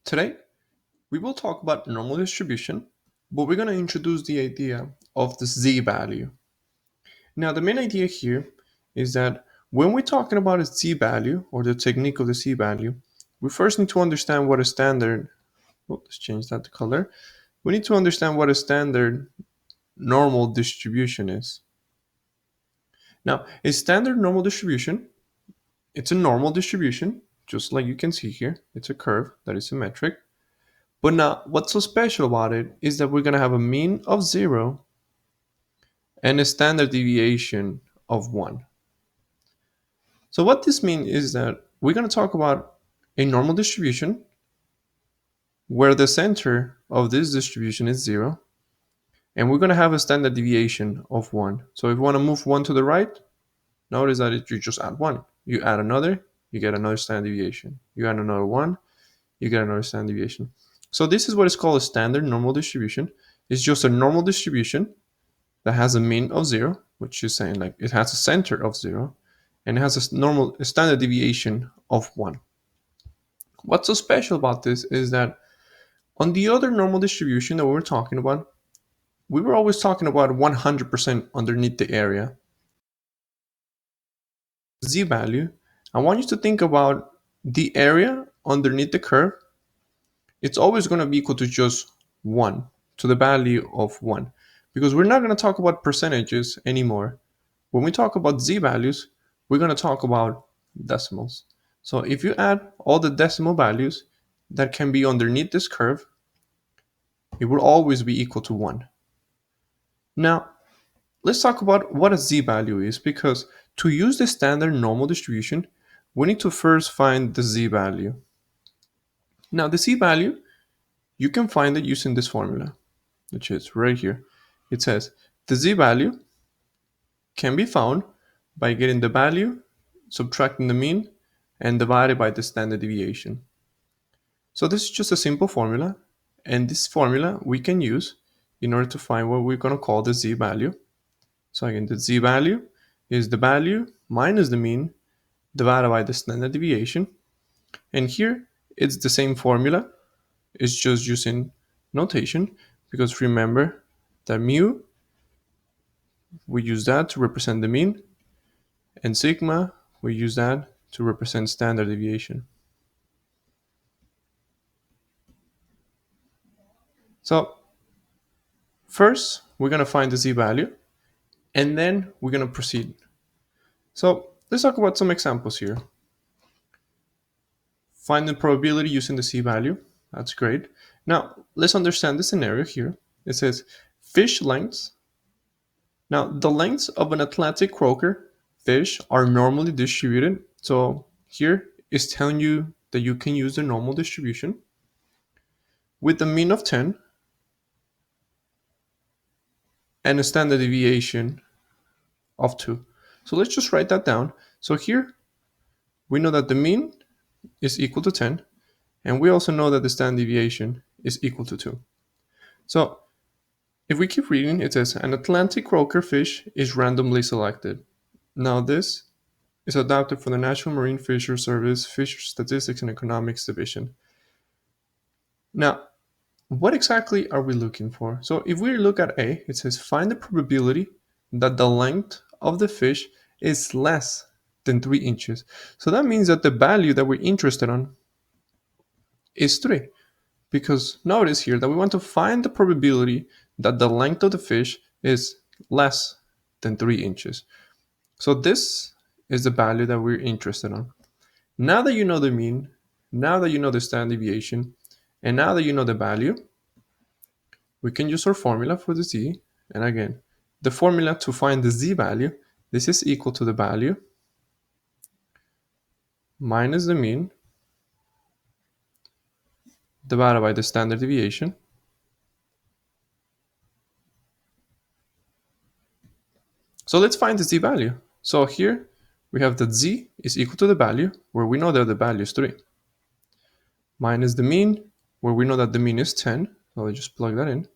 Today, we will talk about normal distribution, but we're going to introduce the idea of the z-value. Now, the main idea here is that when we're talking about a z-value or the technique of the z-value, we first need to understand what a standard, let's change that to color. We need to understand what a standard normal distribution is. Now, a standard normal distribution, it's a normal distribution, just like you can see here. It's a curve that is symmetric. But now, what's so special about it is that we're going to have a mean of 0 and a standard deviation of 1. So what this means is that we're going to talk about a normal distribution where the center of this distribution is 0, and we're going to have a standard deviation of 1. So if we want to move 1 to the right, notice that you just add 1. You add another, you get another standard deviation. You add another 1, you get another standard deviation. So this is what is called a standard normal distribution. It's just a normal distribution that has a mean of 0, which is saying like it has a center of 0, and it has a standard deviation of 1. What's so special about this is that on the other normal distribution that we were talking about, we were always talking about 100% underneath the area. Z-value, I want you to think about the area underneath the curve. It's always going to be equal to just 1, to the value of 1, because we're not going to talk about percentages anymore. When we talk about z-values, we're going to talk about decimals. So if you add all the decimal values that can be underneath this curve, it will always be equal to 1. Now, let's talk about what a z-value is, because to use the standard normal distribution, we need to first find the z-value. Now, the z-value, you can find it using this formula, which is right here. It says the z-value can be found by getting the value, subtracting the mean, and divided by the standard deviation. So this is just a simple formula, and this formula we can use in order to find what we're going to call the z-value. So again, the z-value is the value minus the mean divided by the standard deviation. And here it's the same formula, it's just using notation, because remember that mu, we use that to represent the mean, and sigma, we use that to represent standard deviation. So first, we're going to find the z-value, and then we're going to proceed. So let's talk about some examples here. Find the probability using the z-value. That's great. Now, let's understand the scenario here. It says fish lengths. Now, the lengths of an Atlantic croaker fish are normally distributed. So here is telling you that you can use the normal distribution with a mean of 10 and a standard deviation of 2. So let's just write that down. So here we know that the mean is equal to 10, and we also know that the standard deviation is equal to 2. So if we keep reading, it says an Atlantic croaker fish is randomly selected. Now this is adapted from the National Marine Fisheries Service Fisheries Statistics and Economics Division. Now, what exactly are we looking for? So if we look at A, it says find the probability that the length of the fish is less than 3 inches. So that means that the value that we're interested on is 3. Because notice here that we want to find the probability that the length of the fish is less than 3 inches. So this is the value that we're interested on. Now that you know the mean, now that you know the standard deviation, and now that you know the value, we can use our formula for the z. And again, the formula to find the z value, this is equal to the value minus the mean divided by the standard deviation. So let's find the z value. So here we have that z is equal to the value, where we know that the value is 3, minus the mean, where we know that the mean is 10, so I just plug that in,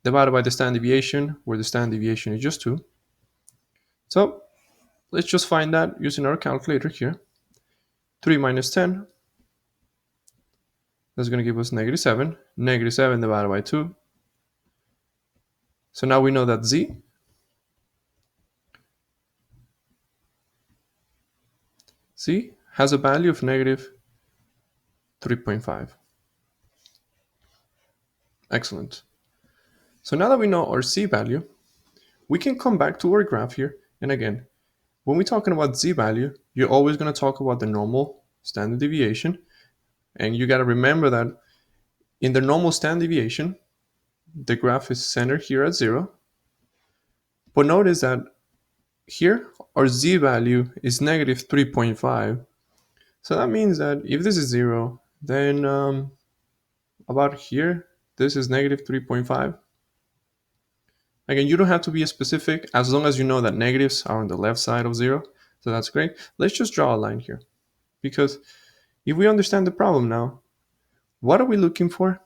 divided by the standard deviation, where the standard deviation is just 2. So let's just find that using our calculator here. 3 minus 10, That's going to give us negative 7. Negative 7 divided by 2. So now we know that z has a value of negative 3.5. Excellent. So now that we know our z value, we can come back to our graph here. And again, when we're talking about z value, you're always going to talk about the normal standard deviation. And you got to remember that in the normal standard deviation, the graph is centered here at 0. But notice that here, our z value is negative 3.5. So that means that if this is 0, then about here, this is negative 3.5. Again, you don't have to be specific as long as you know that negatives are on the left side of 0. So that's great. Let's just draw a line here. Because if we understand the problem now, what are we looking for?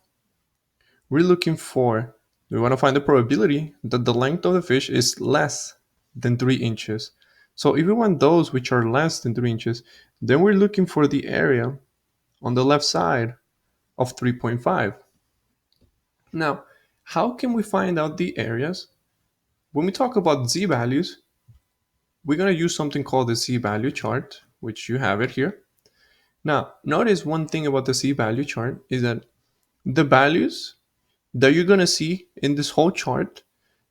We want to find the probability that the length of the fish is less than 3 inches. So if we want those which are less than 3 inches, then we're looking for the area on the left side of 3.5. Now, how can we find out the areas? When we talk about z values, we're going to use something called the z value chart, which you have it here. Now, notice one thing about the z value chart is that the values that you're going to see in this whole chart,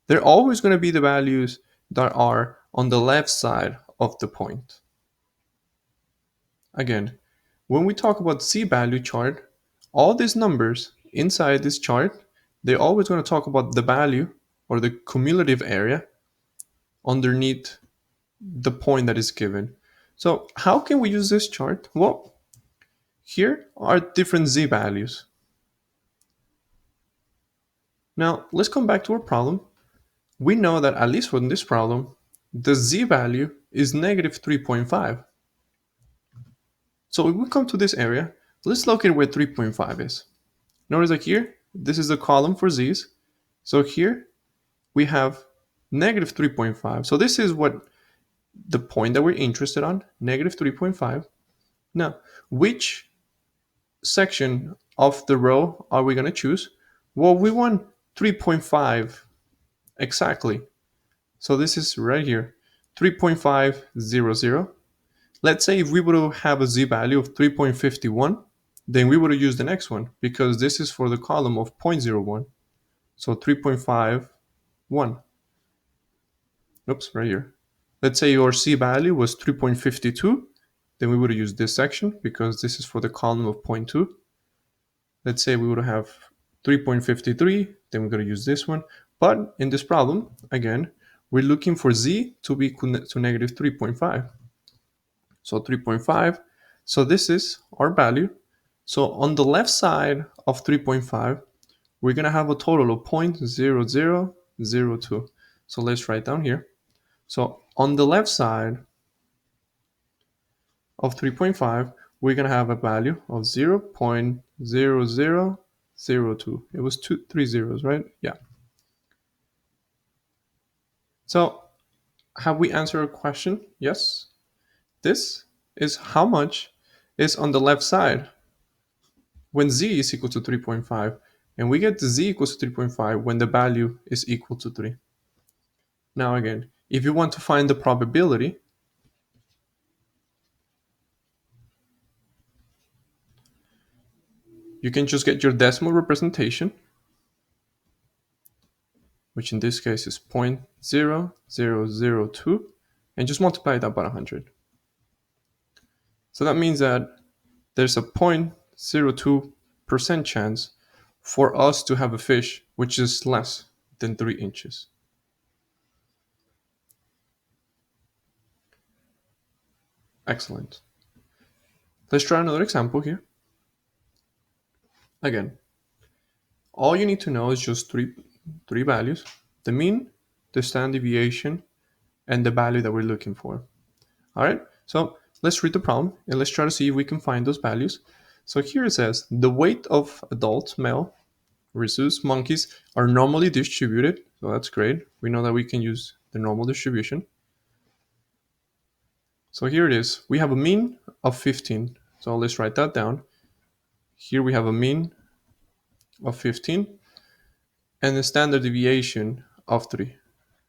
they're always going to be the values that are on the left side of the point. Again, when we talk about z value chart, all these numbers inside this chart, they're always going to talk about the value or the cumulative area underneath the point that is given. So how can we use this chart? Well, here are different z values. Now, let's come back to our problem. We know that at least from this problem, the z value is negative 3.5. So if we come to this area, let's locate where 3.5 is. Notice that here, this is the column for z's. So here we have negative 3.5. So this is what the point that we're interested on, negative 3.5. Now, which section of the row are we going to choose? Well, we want 3.5 exactly. So this is right here, 3.500. Let's say if we were to have a z value of 3.51, then we would have used the next one because this is for the column of 0.01. So 3.51. Oops, right here. Let's say your c value was 3.52, then we would have used this section because this is for the column of 0.2. Let's say we would have 3.53, then we're going to use this one. But in this problem, again, we're looking for z to be equal to negative 3.5. So 3.5. So this is our value. So on the left side of 3.5, we're going to have a total of 0.0002. So let's write down here. So on the left side of 3.5, we're going to have a value of 0.0002. It was three zeros, right? Yeah. So have we answered a question? Yes. This is how much is on the left side when z is equal to 3.5. And we get z equals to 3.5 when the value is equal to 3. Now again, if you want to find the probability, you can just get your decimal representation, which in this case is 0.0002, and just multiply that by 100. So that means that there's a 0.02% chance for us to have a fish which is less than 3 inches. Excellent. Let's try another example here. Again, all you need to know is just three values: the mean, the standard deviation, and the value that we're looking for. All right, so let's read the problem and let's try to see if we can find those values. So here it says the weight of adult male rhesus monkeys are normally distributed. So that's great. We know that we can use the normal distribution. So here it is. We have a mean of 15. So let's write that down. Here we have a mean of 15 and a standard deviation of 3.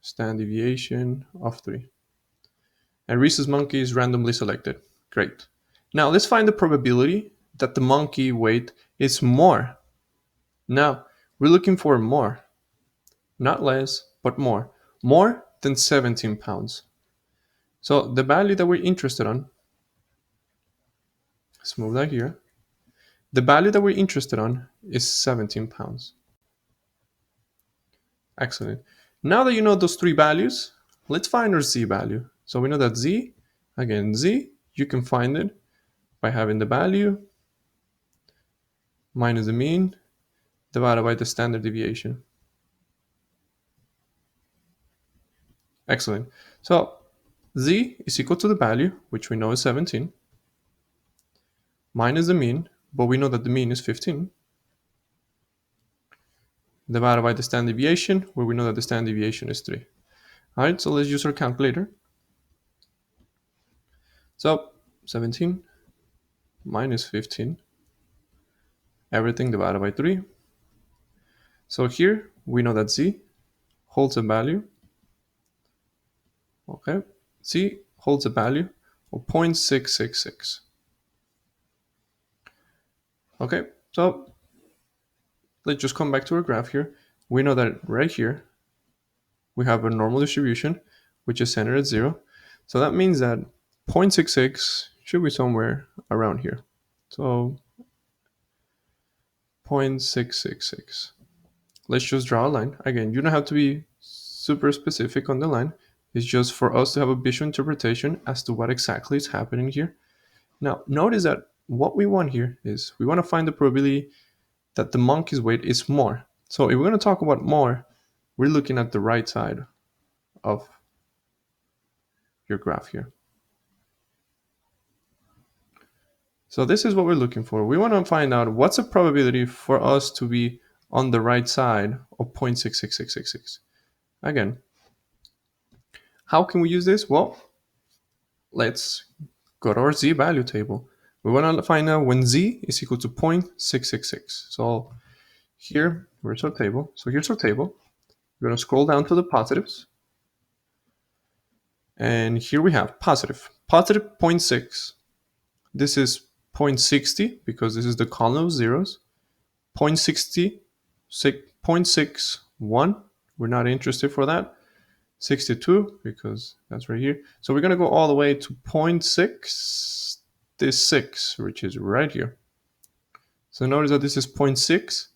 Standard deviation of 3. And rhesus monkey is randomly selected. Great. Now let's find the probability that the monkey weight is more. Now we're looking for more, not less, but more. More than 17 pounds. So the value that we're interested on, let's move that here. The value that we're interested on is 17 pounds. Excellent. Now that you know those three values, let's find our z value. So we know that z, again, z, you can find it by having the value minus the mean divided by the standard deviation. Excellent. So z is equal to the value, which we know is 17, minus the mean, but we know that the mean is 15, divided by the standard deviation, where we know that the standard deviation is 3. All right, so let's use our calculator. So 17 minus 15, everything divided by 3. So here we know that z holds a value. Okay, z holds a value of 0.666. Okay, so let's just come back to our graph here. We know that right here we have a normal distribution which is centered at 0. So that means that 0.66 should be somewhere around here. So 0.666. Let's just draw a line. Again, you don't have to be super specific on the line. It's just for us to have a visual interpretation as to what exactly is happening here. Now, notice that what we want here is we want to find the probability that the monkey's weight is more. So if we're going to talk about more, we're looking at the right side of your graph here. So this is what we're looking for. We want to find out what's the probability for us to be on the right side of 0.66666. Again, how can we use this? Well, let's go to our z value table. We want to find out when z is equal to 0.666. So here, where's our table? So here's our table. We're going to scroll down to the positives. And here we have positive 0.6. This is 0.60 because this is the column of zeros. 0.60, 0.61. We're not interested for that. 62 because that's right here. So we're going to go all the way to 0.66, which is right here. So notice that this is 0.6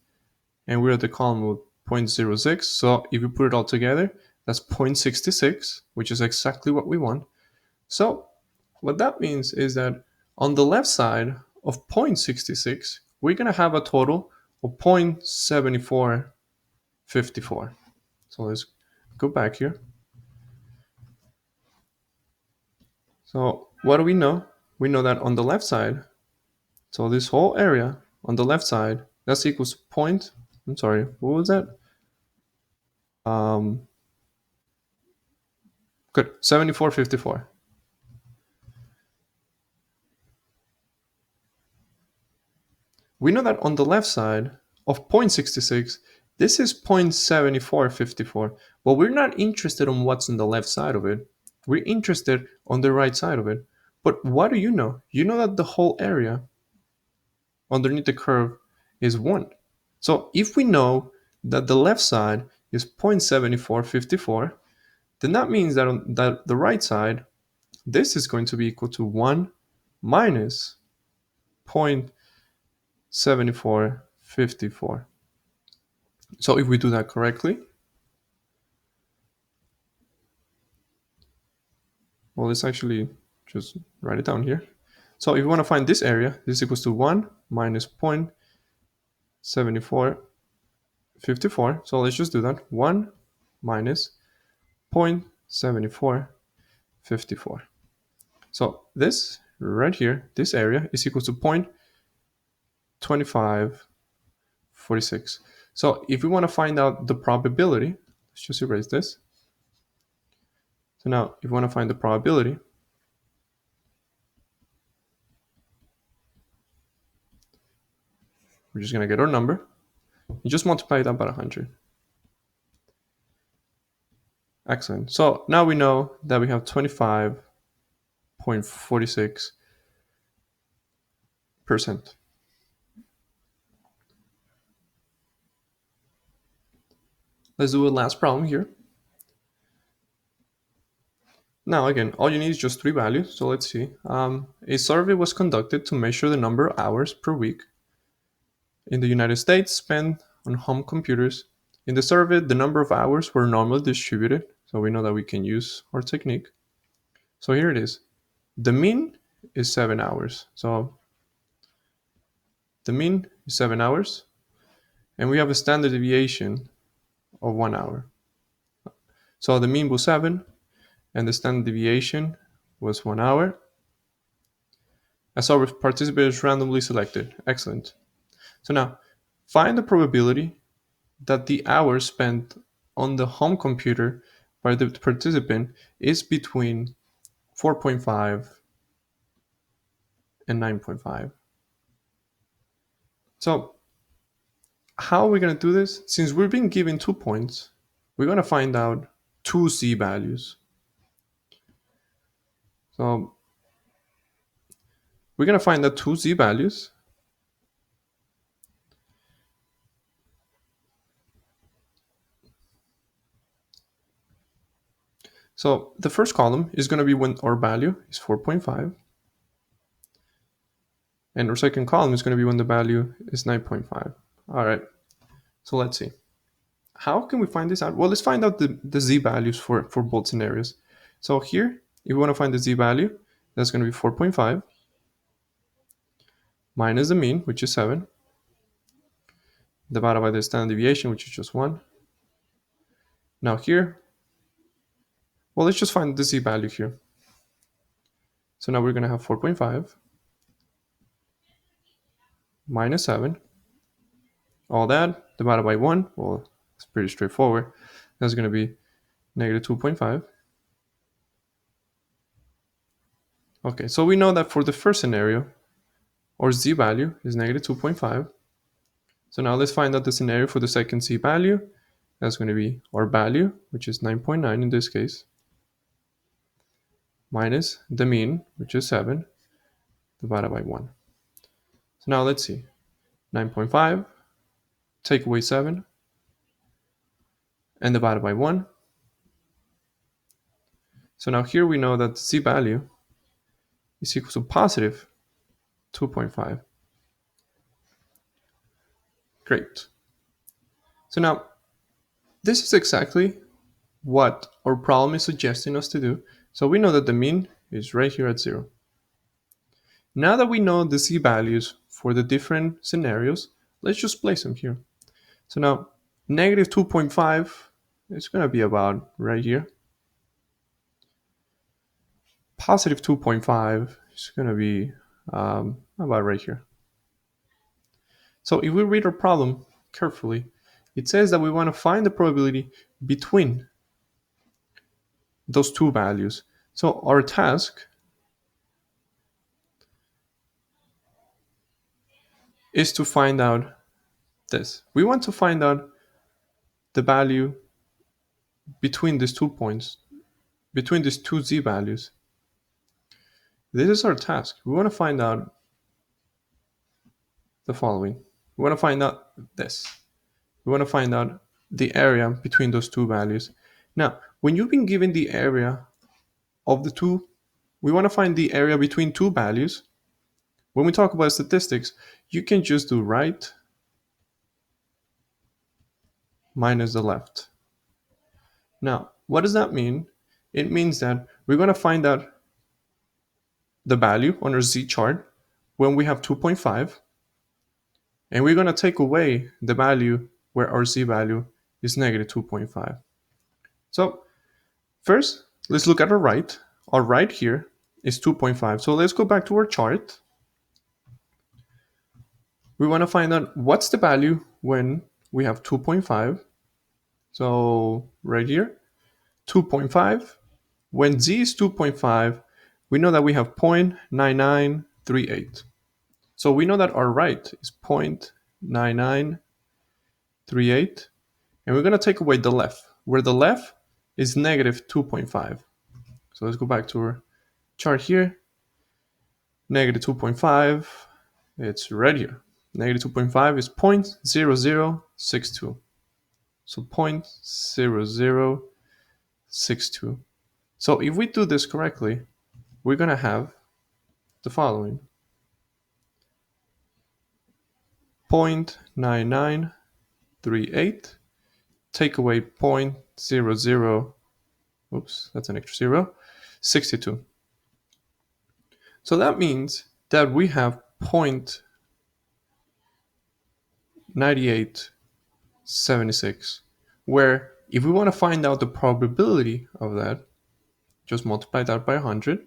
and we're at the column of 0.06. So if you put it all together, that's 0.66, which is exactly what we want. So what that means is that on the left side of 0.66, we're going to have a total of 0.7454. So let's go back here. So what do we know? We know that on the left side, so this whole area on the left side, that's equals to what was that? Good, 7454. We know that on the left side of 0.66, this is 0.7454, but we're not interested on what's on the left side of it. We're interested on the right side of it. But what do you know? You know that the whole area underneath the curve is 1. So if we know that the left side is 0.7454, then that means that on the right side, this is going to be equal to 1 minus 0.7454. So if we do that correctly, well, let's actually just write it down here. So if we want to find this area, this equals to 1 minus 0.7454. So let's just do that. 1 minus 0.7454. So this right here, this area is equal to 0.2546. So if we want to find out the probability, let's just erase this. So now if we want to find the probability, We're just going to get our number. You just multiply that by 100. Excellent. So now we know that we have 25.46%. Let's do a last problem here. Now again, all you need is just three values. So let's see. A survey was conducted to measure the number of hours per week in the United States spent on home computers. In the survey, the number of hours were normally distributed. So we know that we can use our technique. So here it is. The mean is 7 hours. So the mean is 7 hours. And we have a standard deviation of 1 hour. So the mean was 7 and the standard deviation was 1 hour. As our participant is randomly selected. Excellent. So now, find the probability that the hours spent on the home computer by the participant is between 4.5 and 9.5. So, how are we going to do this? Since we've been given 2 points, we're going to find out two z values. So, we're going to find out two z values. So the first column is going to be when our value is 4.5. And our second column is going to be when the value is 9.5. All right, so let's see. How can we find this out? Well, let's find out the z values for both scenarios. So here, if we want to find the z value, that's going to be 4.5 minus the mean, which is 7, divided by the standard deviation, which is just 1. Now here, well, let's just find the z value here. So now we're going to have 4.5 minus 7, all that divided by 1. Well, it's pretty straightforward. That's going to be negative 2.5. Okay, so we know that for the first scenario, our z value is negative 2.5. So now let's find out the scenario for the second z value. That's going to be our value, which is 9.9 in this case, minus the mean, which is 7, divided by 1. So now let's see. 9.5, take away 7, and divided by 1. So now here we know that the z value is equal to positive 2.5. Great. So now, this is exactly what our problem is suggesting us to do. So we know that the mean is right here at 0. Now that we know the z values for the different scenarios, let's just place them here. So now, negative 2.5 is going to be about right here. Positive 2.5 is going to be about right here. So if we read our problem carefully, it says that we want to find the probability between those two values. So our task is to find out this. We want to find out the value between these 2 points, between these two z values. This is our task. We want to find out the following. We want to find out this. We want to find out the area between those two values. Now, when you've been given the area of the two, we want to find the area between two values. When we talk about statistics, you can just do right minus the left. Now, what does that mean? It means that we're going to find out the value on our z chart when we have 2.5, and we're going to take away the value where our z value is negative 2.5. So first, let's look at our right. Our right here is 2.5. So let's go back to our chart. We want to find out what's the value when we have 2.5. So right here, 2.5. When z is 2.5, we know that we have 0.9938. So we know that our right is 0.9938. 0.9938, and we're going to take away the left, where the left is negative 2.5. So let's go back to our chart here. Negative 2.5, it's right here. Negative 2.5 is 0.0062. So 0.0062. So if we do this correctly, we're going to have the following. 0.9938, take away 0.00, oops, that's an extra 0, 62. So that means that we have 0.9876, where if we want to find out the probability of that, just multiply that by 100.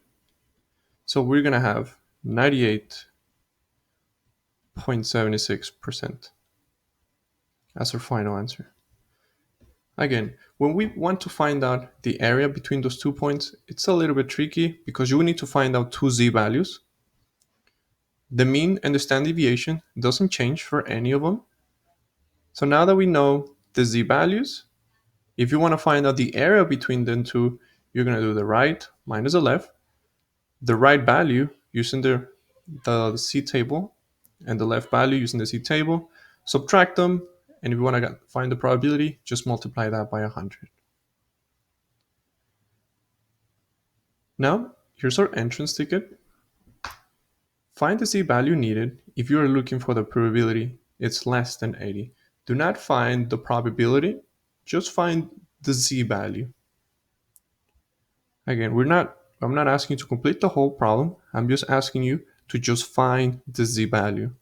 So we're going to have 98.76% as our final answer. Again, when we want to find out the area between those 2 points, it's a little bit tricky because you will need to find out two z-values. The mean and the standard deviation doesn't change for any of them. So now that we know the z-values, if you want to find out the area between them two, you're going to do the right minus the left, the right value using the C table, and the left value using the C table, subtract them, and if you want to find the probability, just multiply that by 100. Now, here's our entrance ticket. Find the z-value needed if you are looking for the probability it's less than 80. Do not find the probability, just find the z-value. Again, I'm not asking you to complete the whole problem. I'm just asking you to just find the z-value.